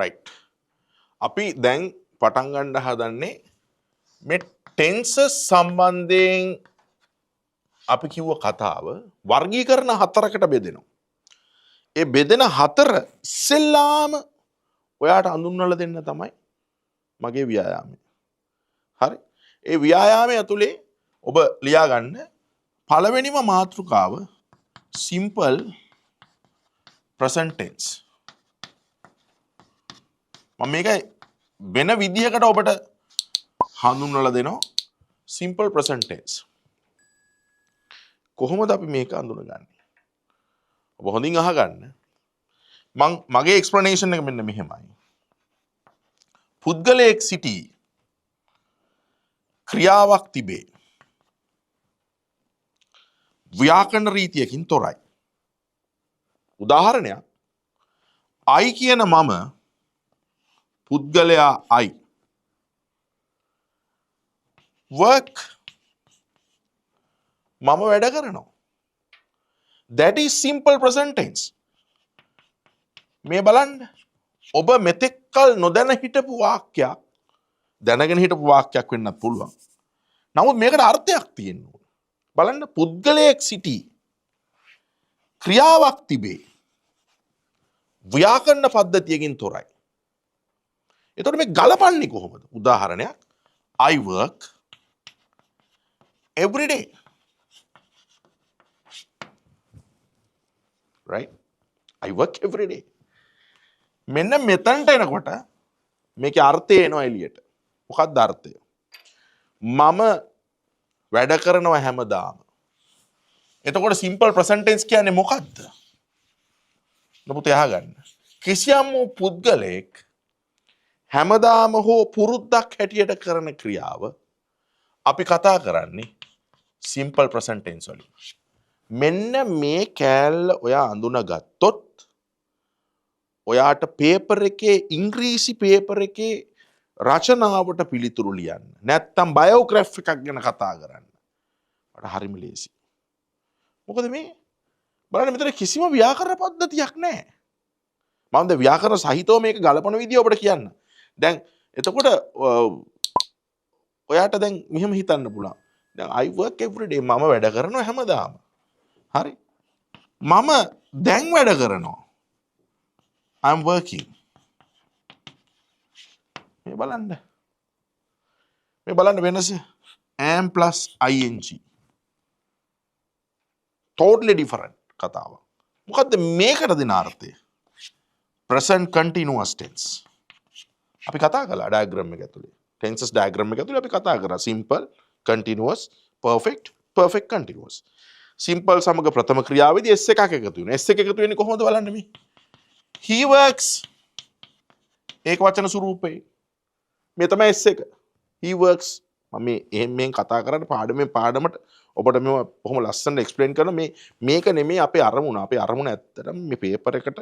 right. අපි දැන් පටන් ගන්න හදන්නේ මේ ටෙන්සස් සම්බන්ධයෙන් අපි කිව්ව කතාව වර්ගීකරණ හතරකට බෙදෙනවා. ඒ බෙදෙන හතර ඉස්සෙල්ලාම ඔයාට හඳුන්වලා දෙන්න තමයි මගේ ව්‍යායාමය. හරි. ඒ ව්‍යායාමය ඇතුලේ ඔබ ලියා ගන්න පළවෙනිම මාතෘකාව simple present tense. මම මේක වෙන විදිහකට ඔබට හඳුන්වලා දෙනවා simple present tense. කොහොමද අපි මේක හඳුනගන්නේ? ඔබ හොඳින් අහගන්න. මගේ explanation එක මෙන්න මෙහෙමයි. පුද්ගලයෙක් සිටි ක්‍රියාවක් තිබේ. ව්‍යාකරණ රීතියකින් තොරයි. උදාහරණයක් I කියන මම පුද්ගලයා I work මම වැඩ කරනවා. That is simple present tense. මේ බලන්න ඔබ මෙතෙක් කල නොදැන හිටපු වාක්‍යයක් දැනගෙන හිටපු වාක්‍යයක් වෙන්නත් පුළුවන්. නමුත් මේකට අර්ථයක් තියෙන්න ඕන. බලන්න පුද්ගලයෙක් සිටි ක්‍රියාවක් තිබේ. ව්‍යාකරණ පද්ධතියකින් තොරයි. එතකොට මේ ගලපන්නේ කොහොමද? උදාහරණයක් I work every day. Right? I work every day. මෙන්න මෙතනට එනකොට මේකේ අර්ථය එනවා එළියට. මොකක්ද අර්ථය? මම වැඩ කරනවා හැමදාම. එතකොට simple present tense කියන්නේ මොකක්ද? නමුත් එහගන්න. කිසියම් පුද්ගලයෙක් හැමදාම හෝ පුරුද්දක් හැටියට කරන ක්‍රියාව අපි කතා කරන්නේ simple present tense වලින්. මෙන්න මේ කෑල්ල ඔයා අඳුනගත්තොත් ඔයාට පේපර් එකේ ඉංග්‍රීසි පේපර් එකේ රචනාවට පිළිතුරු ලියන්න. නැත්තම් බයෝග්‍රැෆි එකක් ගැන කතා කරන්න. මට හරිම ලේසි. මොකද මේ බලන්න මෙතන කිසිම ව්‍යාකරණ පද්ධතියක් නැහැ. මම දැන් ව්‍යාකරණ සහිතව මේක ගලපන විදිය ඔබට කියන්න. දැන් එතකොට ඔයාට දැන් මෙහෙම හිතන්න පුළුවන්. දැන් I work every day මම වැඩ කරනවා හැමදාම. හරි. මම දැන් වැඩ කරනවා. I'm working. මේ බලන්න වෙනස am plus ing. Totally different කතාවක්. මොකද්ද මේකට දෙන අර්ථය? present continuous tense. අපි කතා කළා diagram එක ඇතුලේ. tenses diagram එක ඇතුලේ අපි කතා කරා simple, continuous, perfect, perfect continuous. simple සමග ප්‍රථම ක්‍රියාවේදී s එකක් එකතු වෙනවා. s එක එකතු වෙන්නේ කොහොමද බලන්න මේ. He works ඒක වචන ස්වරූපේ. මේ තමයි s එක. He works. මම එහෙම කතා කරන්නේ පාඩමට ඔබට මේව කොහොම ලස්සනට එක්ස්ප්ලেইন කරන මේක නෙමෙයි අපේ අරමුණ. අපේ අරමුණ ඇත්තටම මේ පේපර් එකට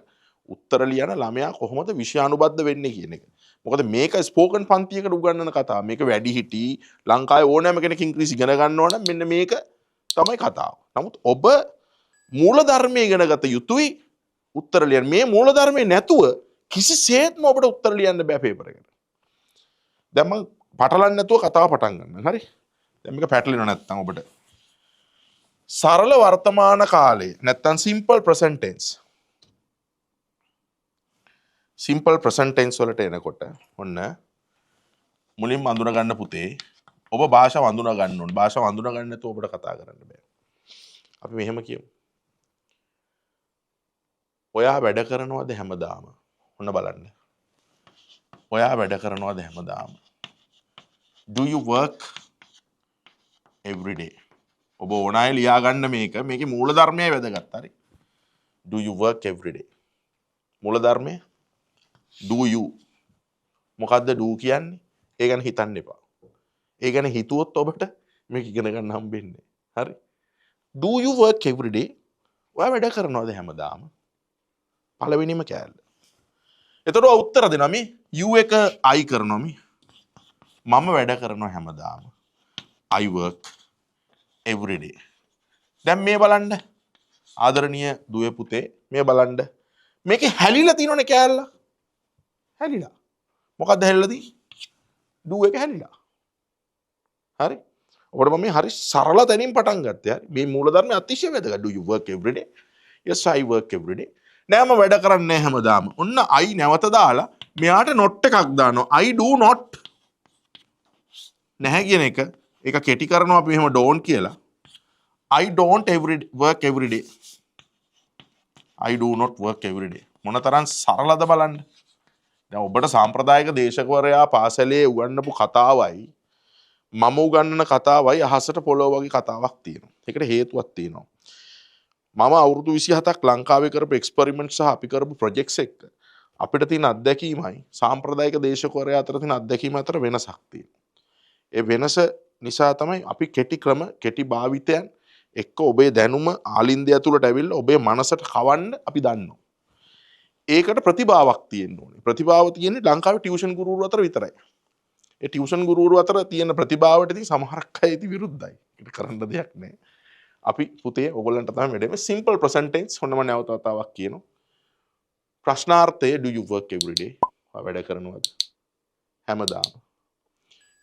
උත්තර ලියන ළමයා කොහොමද විෂයානුබද්ධ වෙන්නේ කියන එක. මොකද මේක ස්පෝකන් පන්තියකට උගන්වන කතාව. මේක වැඩි හිටි ලංකාවේ ඕනෑම කෙනෙක් ඉංග්‍රීසි ඉගෙන ගන්නවා නම් මෙන්න මේක තමයි කතාව. නමුත් ඔබ මූලධර්මයේ ඉගෙන ගත යුතුයි උත්තර ලියන්න. මේ මූලධර්මයේ නැතුව කිසිසේත්ම ඔබට උත්තර ලියන්න බෑ පේපර් එකට. දැන් මම පටලන්නේ නැතුව කතාව පටන් ගන්නම්. හරි? දැන් මේක පැටලෙනව නැත්තම් ඔබට. සරල වර්තමාන කාලය නැත්තම් simple present tense. simple present tense වලට එනකොට ඔන්න මුලින්ම අඳුන ගන්න පුතේ ඔබ භාෂාව අඳුන ගන්න ඕන. භාෂාව අඳුන ගන්න නැතුව ඔබට කතා කරන්න බෑ. අපි මෙහෙම කියමු. ඔයා වැඩ කරනවද හැමදාම? ඔන්න බලන්න. ඔයා වැඩ කරනවද හැමදාම? Do you work every day? ඔබ ඕනෑයි ලියා ගන්න මේකේ මූලධර්මය වැදගත්. හරි? Do you work every day? මූලධර්මය do you. මොකද්ද do කියන්නේ? ඒ ගැන හිතන්න එපා. ඒ ගැන හිතුවොත් ඔබට මේක ඉගෙන ගන්න හම්බෙන්නේ. හරි? Do you work every day? ඔයා වැඩ කරනවද හැමදාම? පළවෙනිම කෑල්ල. එතකොට උත්තර දෙනවා මේ you එක I කරනවා මේ. මම වැඩ කරනවා හැමදාම. I work every day. දැන් මේ බලන්න. ආදරණීය දුවේ පුතේ මේ බලන්න. මේකේ හැලිලා තියෙනවනේ කෑල්ල. හැලිලා. මොකක්ද හැලිලා තියෙන්නේ? do එක හැලිලා. හරි. ඔබට මම මේ හරි සරල තැනින් පටන් ගත්තේ. හරි. මේ මූලධර්ම අතිශය වැදගත්. do you work every day? yes I work every day. නෑම වැඩ කරන්නේ හැමදාම. ඔන්න I නැවත දාලා මෙයාට not එකක් දානවා. I do not නැහැ කියන එක ඒක කෙටි කරනවා අපි එහෙම don't කියලා. I don't work every day. I do not work every day. මොන තරම් සරලද බලන්න. දැන් ඔබට සාම්ප්‍රදායික දේශකවරයා පාසලේ උගන්වපු කතාවයි මම උගන්වන කතාවයි අහසට පොළොව වගේ කතාවක් තියෙනවා. ඒකට හේතුවක් තියෙනවා. මම අවුරුදු 27ක් ලංකාවේ කරපු එක්ස්පෙරිමන්ට් සහ අපි කරපු ප්‍රොජෙක්ට්ස් එක්ක අපිට තියෙන අත්දැකීමයි සාම්ප්‍රදායික දේශකවරයා අතර තියෙන අත්දැකීම අතර වෙනසක් තියෙනවා. ඒ වෙනස නිසා තමයි අපි කෙටි ක්‍රම කෙටි භාවිතයන් එක්ක ඔබේ දැනුම ආලින්දය ඇතුළට ඇවිල්ලා ඔබේ මනසට කවන්න අපි දන්නවා. ඒකට ප්‍රතිභාවක් තියෙන්න ඕනේ. ප්‍රතිභාව තියෙන්නේ ලංකාවේ ටියුෂන් ගුරුවරු අතර විතරයි. ඒ ටියුෂන් ගුරුවරු අතර තියෙන ප්‍රතිභාවට ඉතින් සමහරක් අය ඉතින් විරුද්ධයි. ඒක කරන්න දෙයක් නැහැ. අපි පුතේ ඔයගොල්ලන්ට තමයි වැඩේ සිම්පල් ප්‍රසන්ට් ටෙන්ස් හොන්නම නැවත වතාවක් කියනවා. ප්‍රශ්නාර්ථය do you work every day? වැඩ කරනවද? හැමදාම.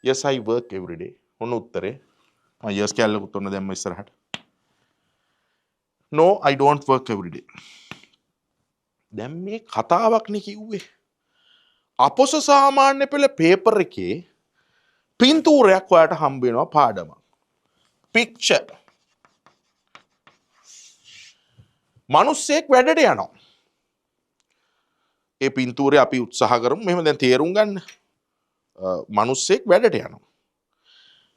yes I work every day. ඔන්න උත්තරේ. මම yes කැල්ලකුත් ඔන්න දැම්ම ඉස්සරහට. no I don't work every day. දැන් මේ කතාවක් නේ කිව්වේ. අපොස සාමාන්‍ය පෙළ පේපර් එකේ පින්තූරයක් ඔයාලට හම්බ වෙනවා පාඩම. picture. මිනිස්සෙක් වැඩට යනවා. ඒ පින්තූරේ අපි උත්සාහ කරමු මෙහෙම දැන් තේරුම් ගන්න. මිනිස්සෙක් වැඩට යනවා.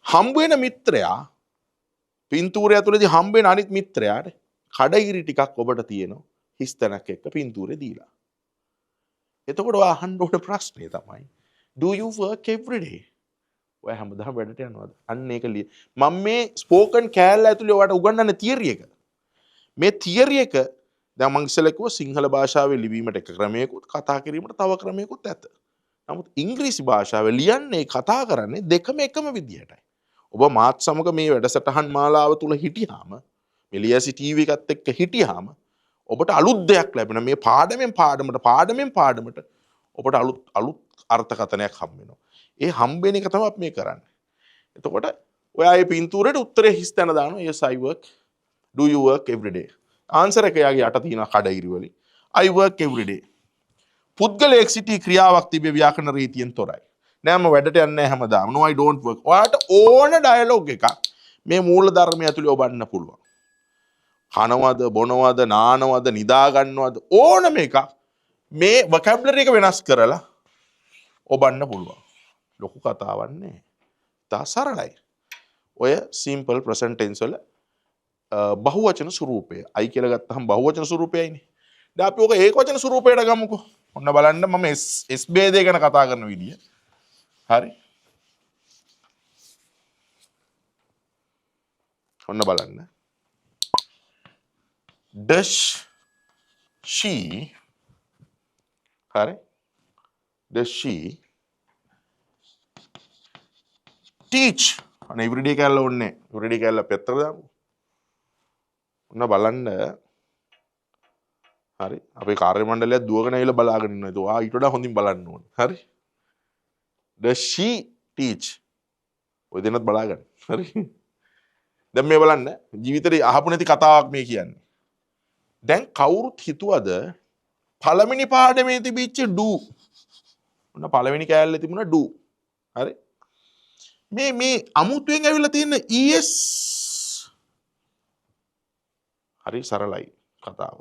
හම්බ වෙන මිත්‍රයා පින්තූරය ඇතුළේදී හම්බ වෙන අනිත් මිත්‍රයාට කඩයිරි ටිකක් ඔබට තියෙනවා. හිස්තැනක් එක්ක පින්තූරේ දීලා. එතකොට ඔයා අහන්න ඕන ප්‍රශ්නේ තමයි do you work every day? ඔයා හැමදාම වැඩට යනවද? අන්න ඒක මම මේ ස්පෝකන් කෑල්ල ඇතුලේ ඔයාලට උගන්වන්න තියරි එක. මේ තියරි එක දැන් මම ඉස්සෙල්ලා කිව්වා සිංහල භාෂාවේ ලිවීමට එක ක්‍රමයකුත් කතා කිරීමට තව ක්‍රමයකුත් ඇත. නමුත් ඉංග්‍රීසි භාෂාවේ ලියන්නේ කතා කරන්නේ දෙකම එකම විදියටයි. ඔබ මාත් සමග මේ වැඩසටහන් මාලාව තුල හිටියාම මේ ලියසි ටීවී එකත් එක්ක හිටියාම ඔබට අලුත් දෙයක් ලැබෙනවා. මේ පාඩමෙන් පාඩමට ඔබට අලුත් අර්ථකථනයක් හම්බ වෙනවා. ඒ හම්බ වෙන එක තමයි අපි මේ කරන්නේ. එතකොට ඔයා මේ පින්තූරේට උත්තරේ හිස් තැන දානවා. yes I work. do you work every day? Answer එක යාගේ යට තියෙනවා කඩයිරි වලින්. I work every day. පුද්ගලයෙක් සිටි ක්‍රියාවක් තිබේ ව්‍යාකරණ රීතියෙන් තොරයි. නෑ මම වැඩට යන්නේ නැහැ හැමදාම. no I don't work. ඔයාලට ඕන ඩයලොග් එකක් මේ මූල ධර්මය ඇතුලේ ඔබන්න පුළුවන්. කනවද බොනවද නානවද නිදා ගන්නවද ඕනම එකක් මේ වොකැබුලරි එක වෙනස් කරලා ඔබන්න පුළුවන්. ලොකු කතාවක් නෑ. තා සරලයි. ඔය සිම්පල් ප්‍රසන්ට් ටෙන්ස් වල බහුවචන ස්වරූපය. අයි කියලා ගත්තහම බහුවචන ස්වරූපයයිනේ. දැන් අපි ඔක ඒකවචන ස්වරූපයට ගමුකෝ. ඔන්න බලන්න මම S ભેදය ගැන කතා කරන විදිය. හරි. ඔන්න බලන්න. Does she හරි does she teach අනේ everyday කැල්ල ඕනේ everyday කැල්ල පෙත්තර දාමු ඔන්න බලන්න හරි අපේ කාර්ය මණ්ඩලයක් දුවගෙන ඇවිල්ලා බලාගෙන ඉන්නවා ඒක ඔයා ඊට වඩා හොඳින් බලන්න ඕනේ හරි does she teach ඔය දෙන්නත් බලාගන්න හරි දැන් මේ බලන්න ජීවිතේ අහපු නැති කතාවක් මේ කියන්නේ දැන් කවුරුත් හිතුවද පළවෙනි පාඩමේ තිබිච්ච do ඔන්න පළවෙනි කෑල්ලේ තිබුණා do හරි මේ අමුතුවෙන් ඇවිල්ලා තියෙන es හරි සරලයි කතාව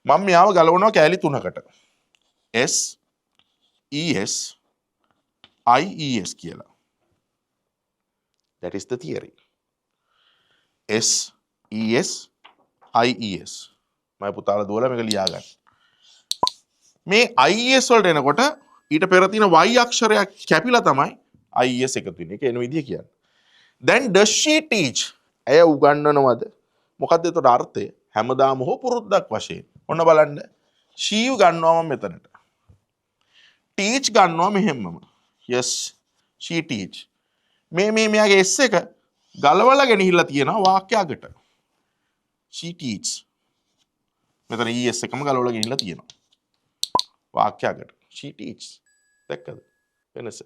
මම මෙයාව ගලවනවා කෑලි තුනකට s es ies කියලා that is the theory s es ies මම පුතාලා දුවලා මේක ලියා ගන්න. මේ IES වලට එනකොට ඊට පෙර තියෙන y අක්ෂරයක් කැපිලා තමයි IES එකතු වෙන්නේ. ඒක එන විදිය කියන්නේ. දැන් does she teach? ඇය උගන්වනවද? මොකක්ද ඒතර අර්ථය? හැමදාම හෝ පුරුද්දක් වශයෙන්. ඔන්න බලන්න. she ගන්නවා මම මෙතනට. teach ගන්නවා මෙහෙමම. yes she teach. මෙයාගේ s එක ගලවලා ගෙනහිල්ලා තියෙනවා වාක්‍යයකට. she teach. මෙතන es එකම ගලවලා ගෙනහිල්ලා තියෙනවා. වාක්‍යයකට she teaches. දැක්කද වෙනස?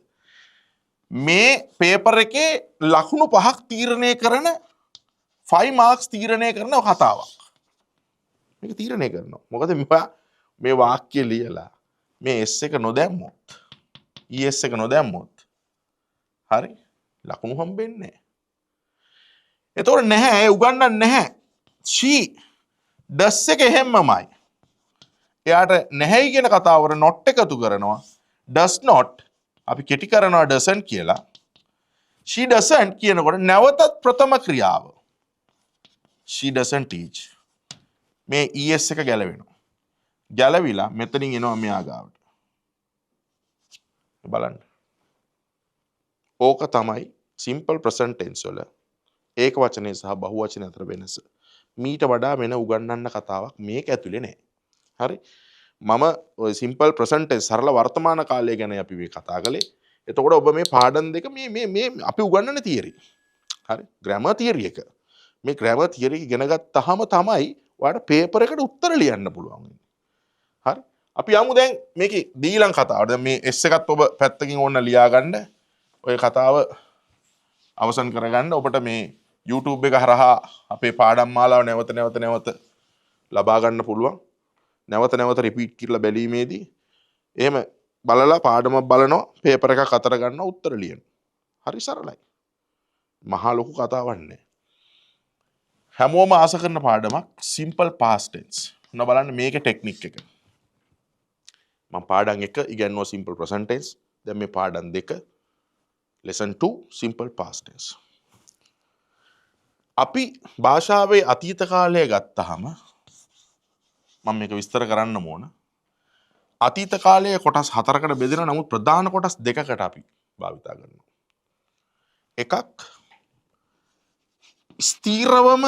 මේ පේපර් එකේ ලකුණු 5ක් තීරණය කරන 5 marks තීරණය කරන කතාවක්. මේක තීරණය කරනවා. මොකද මේ වාක්‍ය ලියලා මේ S එක නොදැම්මොත් ES එක නොදැම්මොත් හරි ලකුණු හම්බෙන්නේ නැහැ. එතකොට නැහැ ඒ උගන්නන්නේ නැහැ. she does එක එහෙම්මමයි. එයාට නැහැයි කියන කතාවර not එකතු කරනවා. does not අපි කෙටි කරනවා doesn't කියලා. she doesn't කියනකොට නැවතත් ප්‍රථම ක්‍රියාව. she doesn't teach. මේ ES එක ගැලවෙනවා. ගැලවිලා මෙතනින් එනවා මෙයා ගාවට. බලන්න. ඕක තමයි simple present tense වල ඒක වචනේ සහ බහු වචන අතර වෙනස. මීට වඩා වෙන උගන්වන්න කතාවක් මේක ඇතුලේ නැහැ. හරි? මම ඔය simple present tense සරල වර්තමාන කාලය ගැන අපි මේ කතා කළේ. එතකොට ඔබ මේ පාඩම් දෙක මේ අපි උගන්වන තියරි. හරි? grammar theory එක. මේ grammar theory ඉගෙන ගත්තාම තමයි ඔයාලට පේපර් එකට උත්තර ලියන්න පුළුවන් වෙන්නේ. හරි? අපි යමු දැන් මේකේ දීලන් කතාවට. දැන් මේ S එකත් ඔබ පැත්තකින් ඕන්න ලියා ගන්න. ඔය කතාව අවසන් කරගන්න ඔබට මේ YouTube එක හරහා අපේ පාඩම් මාලාව නැවත ලබා ගන්න පුළුවන්. නැවත රිපීට් කරලා බැලීමේදී එහෙම බලලා පාඩම බලනවා පේපර් එකක් අතර ගන්න උත්තර ලියන්න. හරි සරලයි. මහා ලොකු කතාවක් නෑ. හැමෝම ආස කරන පාඩමක් simple past tense. ඔන්න බලන්න මේකේ ටෙක්නික් එක. මම පාඩම් 1 ඉගෙනුවා simple present tense. දැන් මේ පාඩම් 2 lesson 2 simple past tense. අපි භාෂාවේ අතීත කාලය ගත්තාම මම මේක විස්තර කරන්න ඕන. අතීත කාලයේ කොටස් 4කට බෙදෙනවා. නමුත් ප්‍රධාන කොටස් 2කට අපි භාවිතා කරනවා. එකක් ස්ථීරවම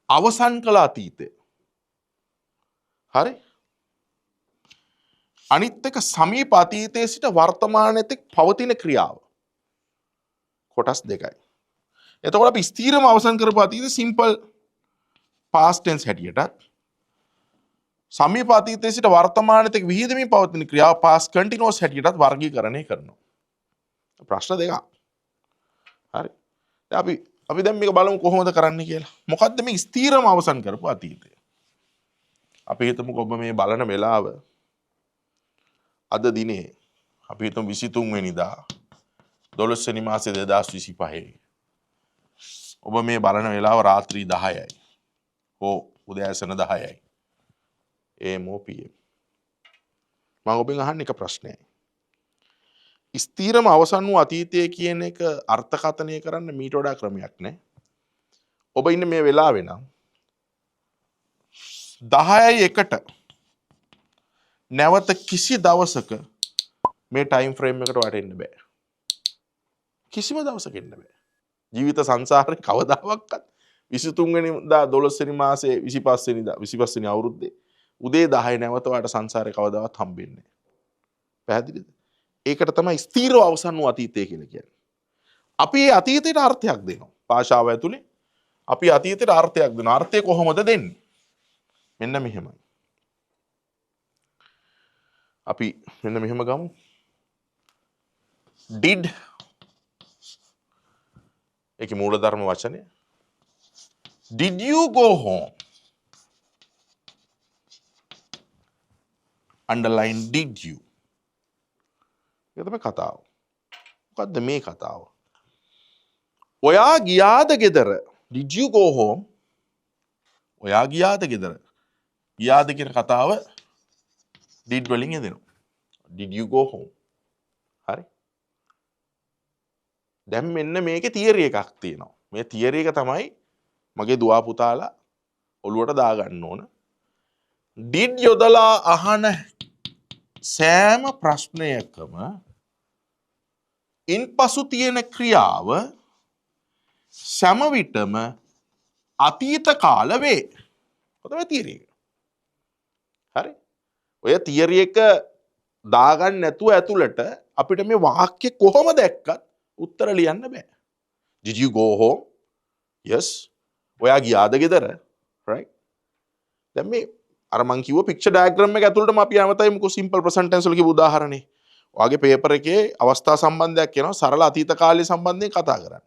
අවසන් කළ අතීතය. හරි? අනිත් එක සමීප අතීතයේ සිට වර්තමානයේ තෙක් පවතින ක්‍රියාව. කොටස් 2යි. එතකොට අපි ස්ථීරම අවසන් කරපු අතීතය simple past tense හැටියටත් සමීප අතීතයේ සිට වර්තමානයේ තෙක් විහිදෙමින් පවතින ක්‍රියාව past continuous හැටියටත් වර්ගීකරණය කරනවා. ප්‍රශ්න දෙකක්. හරි. දැන් අපි දැන් මේක බලමු කොහොමද කරන්න කියලා. මොකද්ද මේ ස්ථීරම අවසන් කරපු අතීතය? අපි හිතමුකෝ ඔබ මේ බලන වෙලාව අද දිනේ අපි හිතමු 23 වෙනිදා 12 වෙනි මාසේ 2025. ඔබ මේ බලන වෙලාව රාත්‍රී 10යි. හෝ උදෑසන 10යි. AM or PM. මම ඔබෙන් අහන්නේ එක ප්‍රශ්නයයි. ස්ථීරම අවසන් වූ අතීතය කියන එක අර්ථකථනය කරන්න මීට වඩා ක්‍රමයක් නැහැ. ඔබ ඉන්නේ මේ වෙලාවේ නම් 10:01ට නැවත කිසි දවසක මේ ටයිම් ෆ්‍රේම් එකට වටෙන්න බෑ. කිසිම දවසක එන්න බෑ. ජීවිත සංසාරේ කවදාවත් 23 වෙනිදා 12 වෙනි මාසේ 25 වෙනි අවුරුද්දේ උදේ 10 නැවත වාට සංසාරේ කවදාවත් හම්බෙන්නේ නැහැ. පැහැදිලිද? ඒකට තමයි ස්ථීරව අවසන් වූ අතීතය කියලා කියන්නේ. අපි මේ අතීතයට අර්ථයක් දෙනවා. භාෂාව ඇතුලේ අපි අතීතයට අර්ථයක් දෙනවා. අර්ථය කොහොමද දෙන්නේ? මෙන්න මෙහෙමයි. අපි මෙන්න මෙහෙම ගමු. did ඒකේ මූලධර්ම වචනය did you go home? underline did you. ඒක තමයි කතාව. මොකද්ද මේ කතාව? ඔයා ගියාද ගෙදර? did you go home? ඔයා ගියාද ගෙදර? ගියාද කියන කතාව did වලින් එදෙනවා. did you go home? හරි. දැන් මෙන්න මේකේ තියරි එකක් තියෙනවා. මේ තියරි එක තමයි මගේ දුවා පුතාලා ඔළුවට දාගන්න ඕන. did යොදලා අහන සෑම ප්‍රශ්නයකම ඉන්පසු තියෙන ක්‍රියාව සෑම විටම අතීත කාල වේ. කොහොමද තියරි එක? හරි. ඔය තියරි එක දාගන්න නැතුව ඇතුළට අපිට මේ වාක්‍ය කොහොම දැක්කත් උත්තර ලියන්න බෑ. Did you go home? Yes. ඔයා ගියාද ගෙදර? Right. දැන් මේ අර මං කිව්ව පික්චර් ඩයග්‍රෑම් එක ඇතුළටම අපි යමතයිමුකෝ සිම්පල් ප්‍රසන්ට් ටෙන්ස් වල කිව්ව උදාහරණේ. ඔයාගේ පේපර් එකේ අවස්ථා සම්බන්ධයක් එනවා සරල අතීත කාලය සම්බන්ධයෙන් කතා කරන්න.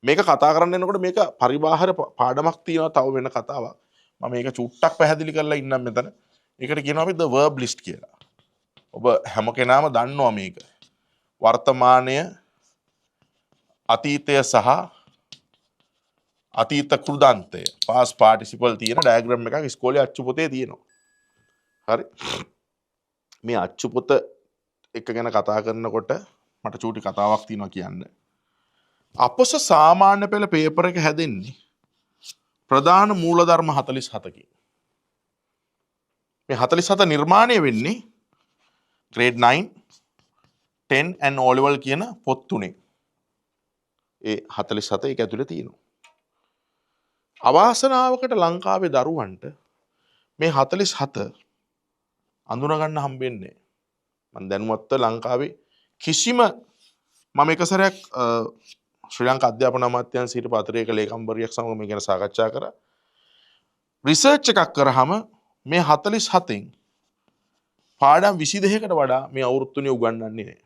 මේක කතා කරන්න එනකොට මේක පරිබාහිර පාඩමක් තියෙනවා තව වෙන කතාවක්. මම මේක චුට්ටක් පැහැදිලි කරලා ඉන්නම් මෙතන. ඒකට කියනවා අපි the verb list කියලා. ඔබ හැම කෙනාම දන්නවා මේක. වර්තමානය අතීතය සහ අතීත කෘදන්තය past participle තියෙන ඩයග්‍රෑම් එකක් ඉස්කෝලේ අච්චු පොතේ තියෙනවා. හරි. මේ අච්චු පොත එක ගැන කතා කරනකොට මට චූටි කතාවක් තියෙනවා කියන්න. අපොස සාමාන්‍ය පෙළ පේපර් එක හැදෙන්නේ ප්‍රධාන මූලධර්ම 47කින්. මේ 47 නිර්මාණය වෙන්නේ grade 9, 10 and O level කියන පොත් තුනේ. ඒ 47 ඒක ඇතුලේ තියෙනවා. අවාසනාවකට ලංකාවේ දරුවන්ට මේ 47 අඳුන ගන්න හම්බෙන්නේ. මම දැනුවත්ව ලංකාවේ කිසිම මම එක සැරයක් ශ්‍රී ලංකා අධ්‍යාපන අමාත්‍යාංශයේ පත්‍රයක ලේකම්වරියක් සමග මේ ගැන සාකච්ඡා කරා. රිසර්ච් එකක් කරාම මේ 47න් පාඩම් 22කට වඩා මේ අවුරුදු තුනේ උගන්වන්නේ නැහැ.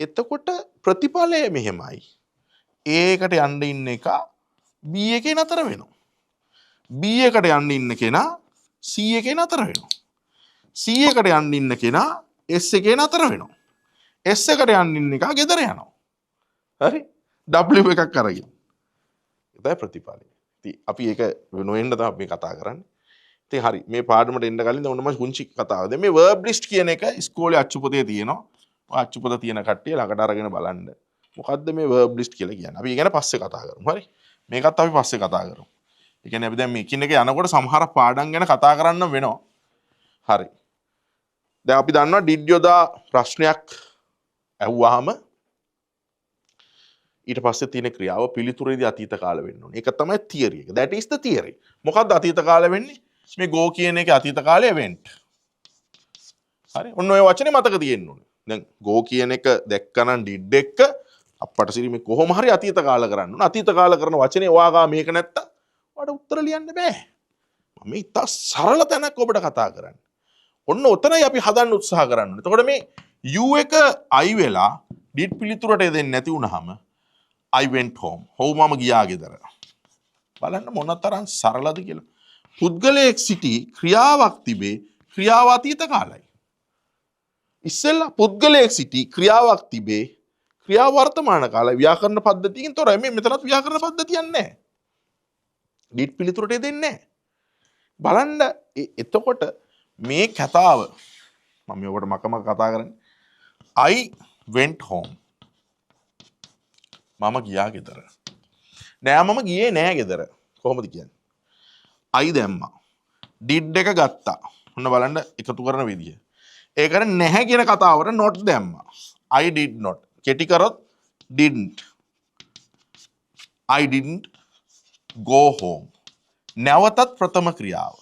එතකොට ප්‍රතිඵලය මෙහෙමයි. ඒකට යන්න ඉන්න එක B එකේ නතර වෙනවා. B එකට යන්න ඉන්න කෙනා C එකේ නතර වෙනවා. C එකට යන්න ඉන්න කෙනා S එකේ නතර වෙනවා. S එකට යන්න ඉන්න එක ගෙදර යනවා. හරි? W එකක් අරගෙන. ඒකයි ප්‍රතිඵලය. ඉතින් අපි ඒක නොවෙන්න තමයි අපි කතා කරන්නේ. ඉතින් හරි මේ පාඩමට එන්න කලින් දැන් ඔන්න මම කුංචි කතාව. දැන් මේ verb list කියන එක ඉස්කෝලේ අච්චු පොතේ තියෙනවා. අච්චු පොත තියෙන කට්ටිය ළඟට අරගෙන බලන්න. මොකද්ද මේ verb list කියලා කියන්නේ? අපි ඒ ගැන පස්සේ කතා කරමු. හරි? මේකත් අපි පස්සේ කතා කරමු. ඒ කියන්නේ අපි දැන් මේ කින් එක යනකොට සමහර පාඩම් ගැන කතා කරන්න වෙනවා. හරි. දැන් අපි දන්නවා did යොදා ප්‍රශ්නයක් ඇහුවාම ඊට පස්සේ තියෙන ක්‍රියාව පිළිතුරේදී අතීත කාල වෙන්න ඕනේ. ඒක තමයි theory එක. That is the theory. මොකද්ද අතීත කාල වෙන්නේ? මේ go කියන එකේ අතීත කාලය event. හරි. ඔන්න ඔය වචනේ මතක තියෙන්න ඕනේ. දැන් go කියන එක දැක්කනම් did එක අපට සිරි මේ කොහොම හරි අතීත කාල කරන්න ඕන. අතීත කාල කරන වචනේ ඔයාගා මේක නැත්තම් ඔයාට උත්තර ලියන්න බෑ. මම ඉතා සරල තැනක් ඔබට කතා කරන්නේ. ඔන්න ඔතනයි අපි හදන්න උත්සාහ කරන්න ඕනේ. එතකොට මේ u එක I වෙලා did පිළිතුරට දෙන්නේ නැති වුනහම I went home. හොව් මම ගියා ගෙදර. බලන්න මොනතරම් සරලද කියලා. පුද්ගලයෙක් සිටි ක්‍රියාවක් තිබේ ක්‍රියාව අතීත කාලයි. ඉස්සෙල්ලා පුද්ගලයෙක් සිටි ක්‍රියාවක් තිබේ ක්‍රියාව වර්තමාන කාලයි. ව්‍යාකරණ පද්ධතියකින් තොරයි. මේ මෙතනත් ව්‍යාකරණ පද්ධතියක් නැහැ. did පිළිතුරට දෙන්නේ නැහැ. බලන්න එතකොට මේ කතාව මම ඔබට මකම කතා කරන්නේ I went home. මම ගියා ගෙදර. නෑ මම ගියේ නෑ ගෙදර. කොහොමද කියන්නේ? I දැම්මා. did එක ගත්තා. ඔන්න බලන්න එකතු කරන විදිය. ඒකට නැහැ කියන කතාවට not දැම්මා. I did not. කෙටි කරොත් didn't. I didn't go home. නැවතත් ප්‍රථම ක්‍රියාව.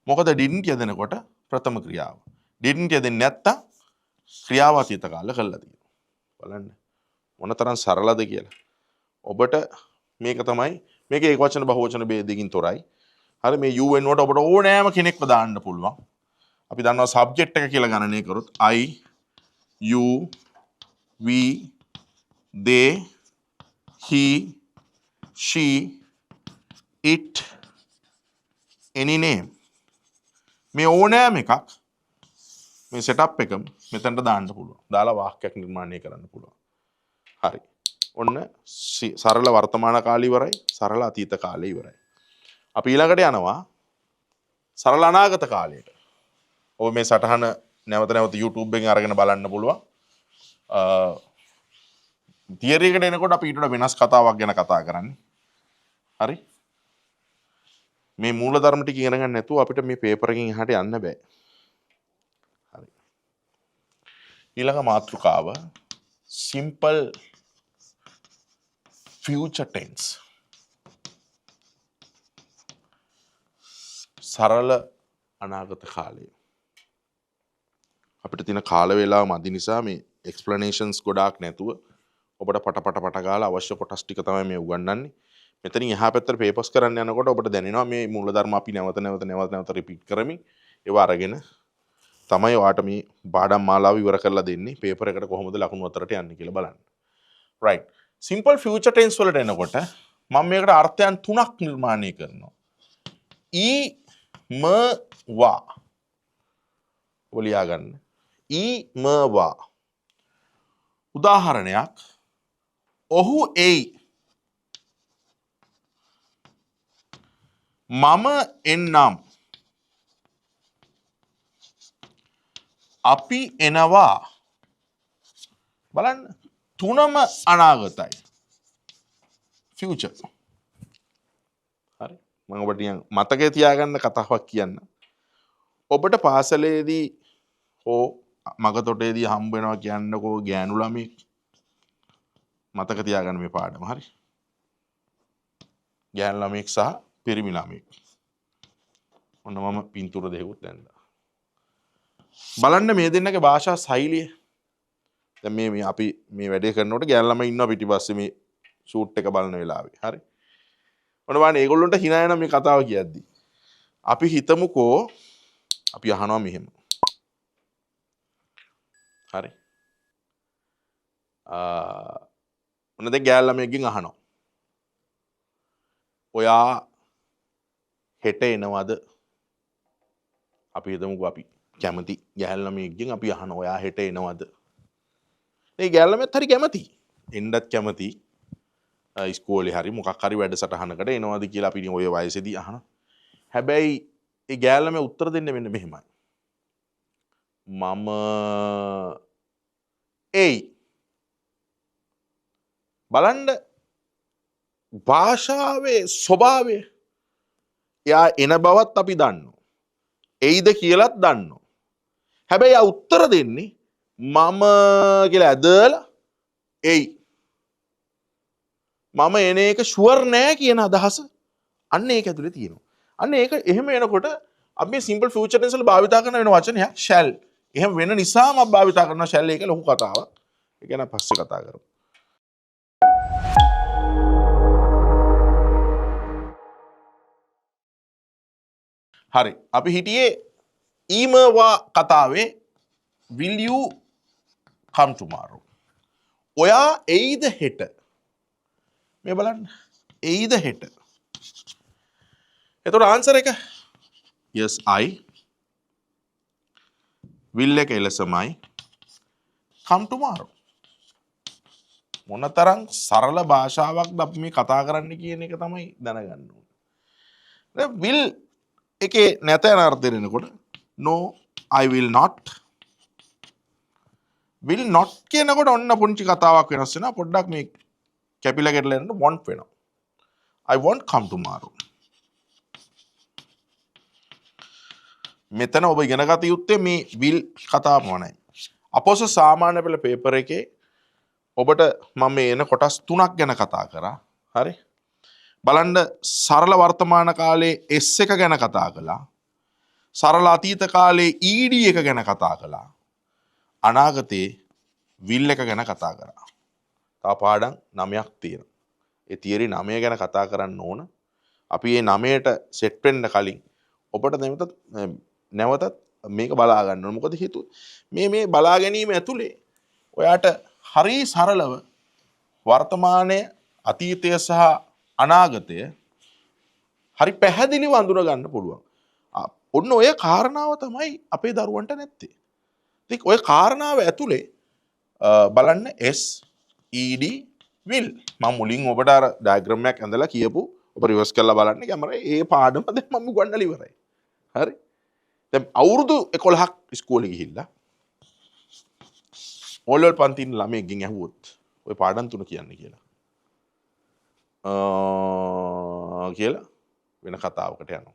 මොකද didn't යදෙනකොට ප්‍රථම ක්‍රියාව. didn't යදෙන්නේ නැත්තම් ක්‍රියාව අතීත කාල කළා තියෙනවා. බලන්න මොනතරම් සරලද කියලා. ඔබට මේක තමයි මේක ඒක වචන බහුවචන ભેදකින් තොරයි. හරි මේ you වෙනුවට ඔබට ඕනෑම කෙනෙක්ව දාන්න පුළුවන්. අපි දන්නවා සබ්ජෙක්ට් එක කියලා ගණනය කරොත් I you we they he she it any name මේ ඕනෑම එකක් මේ සෙටප් එකම මෙතනට දාන්න පුළුවන්. දාලා වාක්‍යයක් නිර්මාණය කරන්න පුළුවන්. හරි. ඔන්න සරල වර්තමාන කාලය ඉවරයි. සරල අතීත කාලය ඉවරයි. අපි ඊළඟට යනවා සරල අනාගත කාලයට. ඔබ මේ සටහන නැවත නැවත YouTube එකෙන් අරගෙන බලන්න පුළුවන්. තියරි එකට එනකොට අපි ඊට වෙනස් කතාවක් ගැන කතා කරන්නේ. හරි. මේ මූලධර්ම ටික ඉගෙන ගන්න නැතුව අපිට මේ පේපර් එකකින් එහාට යන්න බෑ. හරි. ඊළඟ මාතෘකාව simple future tense. සරල අනාගත කාලය. අපිට තියෙන කාල වේලාව මදි නිසා මේ explanations ගොඩාක් නැතුව ඔබට පට ගාලා අවශ්‍ය කොටස් ටික තමයි මේ උගන්වන්නේ. මෙතනින් එහා පැත්තට පේපර්ස් කරන්න යනකොට ඔබට දැනෙනවා මේ මූලධර්ම අපි නැවත රිපීට් කරමින් ඒවා අරගෙන තමයි ඔයාට මේ පාඩම් මාලාව ඉවර කරලා දෙන්නේ පේපර් එකට කොහොමද ලකුණු අතරට යන්නේ කියලා බලන්න. right simple future tense වලට එනකොට මම මේකට අර්ථයන් තුනක් නිර්මාණය කරනවා. ඊ ම වා ඔලියා ගන්න. ඊ ම වා උදාහරණයක් ඔහු එයි මම එන්නම් අපි එනවා බලන්න තුනම අනාගතයි ෆියුචර් හරි මම ඔබට මතකයේ තියාගන්න කතාවක් කියන්න ඔබට පාසලේදී හෝ මගතොටේදී හම්බ වෙනවා කියන්නකෝ ගෑනු ළමෙක් මතක තියාගන්න මේ පාඩම හරි ගෑනු ළමෙක් සහ පිරිමි ළමෙක් ඔන්න මම පින්තූර දෙකකුත් දැන්නා බලන්න මේ දෙන්නගේ භාෂා ශෛලිය දැන් මේ අපි මේ වැඩේ කරනකොට ගෑනු ළමයි ඉන්නවා පිටිපස්සේ මේ ෂූට් එක බලන වෙලාවේ හරි ඔන්න බලන්න ඒගොල්ලන්ට hina යන මේ කතාව කියද්දි අපි හිතමුකෝ අපි අහනවා මෙහෙම හරි ඔන්න දැන් ගෑනු ළමයෙක්ගෙන් අහනවා ඔයා හෙට එනවද අපි හිතමුකෝ අපි කැමති ගෑනු ළමයෙක්ගෙන් අපි අහනවා ඔයා හෙට එනවද මේ ගෑනු ළමයාත් හරි කැමති එන්නත් කැමති ඉස්කෝලේ හරි මොකක් හරි වැඩසටහනකට එනවද කියලා අපි ඔය වයසේදී අහනවා හැබැයි ඒ ගෑනු ළමයා උත්තර දෙන්නේ මෙන්න මෙහෙමයි මම එයි බලන්න භාෂාවේ ස්වභාවය එයා එන බවත් අපි දන්නවා එයිද කියලාත් දන්නවා හැබැයි ආ උත්තර දෙන්නේ මම කියලා ඇදලා එයි මම එන එක ෂුවර් නෑ කියන අදහස අන්න ඒක ඇතුලේ තියෙනවා අන්න ඒක එහෙම එනකොට අපි මේ සිම්පල් ෆියුචර් ටෙන්ස් වල භාවිත කරන වෙන වචනයක් shall එහෙම වෙන නිසාම අපි භාවිත කරනවා shall එක ලොකු කතාවක් ඒක ගැන පස්සේ කතා කරමු හරි අපි හිටියේ ඊමවා කතාවේ will you come tomorrow ඔයා එයිද හෙට මේ බලන්න එයිද හෙට එතකොට ආන්සර් එක yes I will එක එලෙසමයි come tomorrow මොනතරම් සරල භාෂාවක්ද අපි මේ කතා කරන්න කියන එක තමයි දැනගන්න ඕනේ දැන් will එකේ නැත යන අර්ථය දෙනකොට no I will not කියනකොට ඔන්න පුංචි කතාවක් වෙනස් වෙනවා පොඩ්ඩක් මේ කැපිලා ගැටලා යනකොට want වෙනවා I won't come tomorrow මෙතන ඔබ ඉගෙන ගත යුත්තේ මේ will කතාව මොනයි අපොස සාමාන්‍ය පෙළ පේපර් එකේ ඔබට මම මේ එන කොටස් තුනක් ගැන කතා කරා හරි බලන්න සරල වර්තමාන කාලයේ S එක ගැන කතා කළා සරල අතීත කාලයේ ED එක ගැන කතා කළා අනාගතේ will එක ගැන කතා කරා තව පාඩම් 9ක් තියෙනවා ඒ තියරි 9 ගැන කතා කරන්න ඕන අපි මේ 9ට සෙට් වෙන්න කලින් ඔබට නැවතත් මේක බලා ගන්න ඕන මොකද හේතුව මේ බලා ගැනීම ඇතුලේ ඔයාට හරි සරලව වර්තමානයේ අතීතය සහ අනාගතය හරි පැහැදිලිව අඳුන ගන්න පුළුවන්. ඔන්න ඔය කාරණාව තමයි අපේ දරුවන්ට නැත්තේ. ඉතින් ඔය කාරණාව ඇතුලේ බලන්න S ED will මම මුලින් ඔබට අර ඩයග්‍රෑම් එකක් ඇඳලා කියපු ඔබ රිවර්ස් කරලා බලන්න කැමරේ ඒ පාඩම දැන් මම උගන්වලා ඉවරයි. හරි. දැන් අවුරුදු 11ක් ඉස්කෝලේ ගිහිල්ලා ඕලෙවල් පන්තින ළමයෙක්ගෙන් ඇහුවොත් ඔය පාඩම් තුන කියන්නේ කියලා. කියලා වෙන කතාවකට යනවා.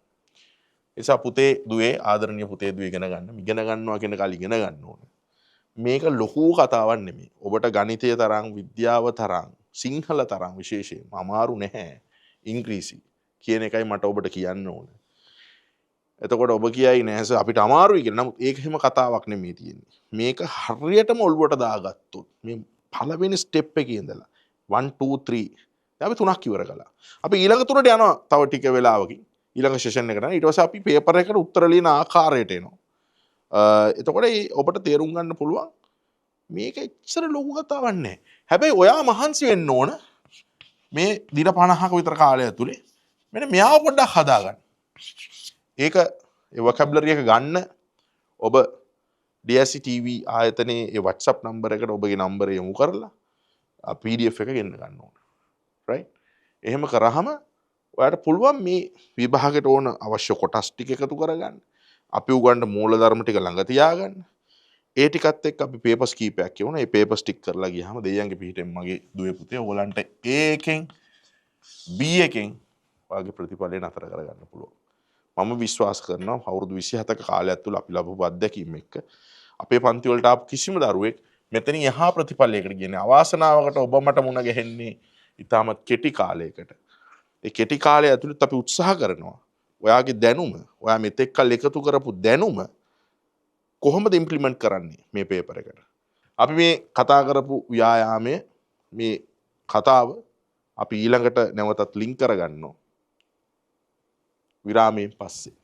ඒ නිසා පුතේ දුවේ ආදරණීය පුතේ දුවේ ඉගෙන ගන්නවා කියන කාලේ ඉගෙන ගන්න ඕනේ. මේක ලොකු කතාවක් නෙමෙයි. ඔබට ගණිතය තරම් විද්‍යාව තරම් සිංහල තරම් විශේෂයෙන් අමාරු නැහැ. ඉංග්‍රීසි කියන එකයි මට ඔබට කියන්න ඕනේ. එතකොට ඔබ කියයි නෑ අපිට අමාරුයි කියලා. නමුත් ඒක හැම කතාවක් නෙමෙයි තියෙන්නේ. මේක හරියටම ඔළුවට දාගත්තොත් මේ පළවෙනි ස්ටෙප් එකේ ඉඳලා 1 2 3 අපි 3ක් ඉවර කළා. අපි ඊළඟ තුනට යනවා තව ටික වෙලාවකින්. ඊළඟ සෙෂන් එකට. ඊට පස්සේ අපි පේපර් එකට උත්තර ලියන ආකාරයට එනවා. එතකොට ඔබට තේරුම් ගන්න පුළුවන් මේක එච්චර ලොකු කතාවක් නෑ. හැබැයි ඔයා මහන්සි වෙන්න ඕන මේ දින 50ක විතර කාලය ඇතුලේ මෙන්න මෙයාව පොඩ්ඩක් හදාගන්න. ඒක ඒ වොකැබුලරි එක ගන්න ඔබ DSC TV ආයතනයේ ඒ WhatsApp නම්බර එකට ඔබගේ නම්බරය යොමු කරලා PDF එක ගෙන්න ගන්න ඕන. right? එහෙම කරාම ඔයාලට පුළුවන් මේ විභාගයට ඕන අවශ්‍ය කොටස් ටික එකතු කරගන්න. අපි උගන්න මූලධර්ම ටික ළඟ තියාගන්න. ඒ ටිකත් එක්ක අපි පේපර්ස් කීපයක් කියවනවා. ඒ පේපර්ස් ටික කරලා ගියාම දෙයියන්ගේ පිටින් මගේ දුවේ පුතේ ඔයගලන්ට A එකෙන් B එකෙන් ඔයාගේ ප්‍රතිඵලය නතර කරගන්න පුළුවන්. මම විශ්වාස කරනවා අවුරුදු 27ක කාලයක් තුල අපි ලැබපු අත්දැකීම් එක්ක අපේ පන්ති වලට ආපු කිසිම දරුවෙක් මෙතනින් එහා ප්‍රතිඵලයකට ගියනේ අවාසනාවකට ඔබ මට මුණ ගැහෙන්නේ ඉතාමත් කෙටි කාලයකට. ඒ කෙටි කාලය ඇතුළත අපි උත්සාහ කරනවා ඔයාගේ දැනුම, ඔයා මෙතෙක් කල් එකතු කරපු දැනුම කොහොමද ඉම්ප්ලිමන්ට් කරන්නේ මේ පේපර් එකට. අපි මේ කතා කරපු ව්‍යායාමය මේ කතාව අපි ඊළඟට නැවතත් ලින්ක් කරගන්නවා. විරාමයෙන් පස්සේ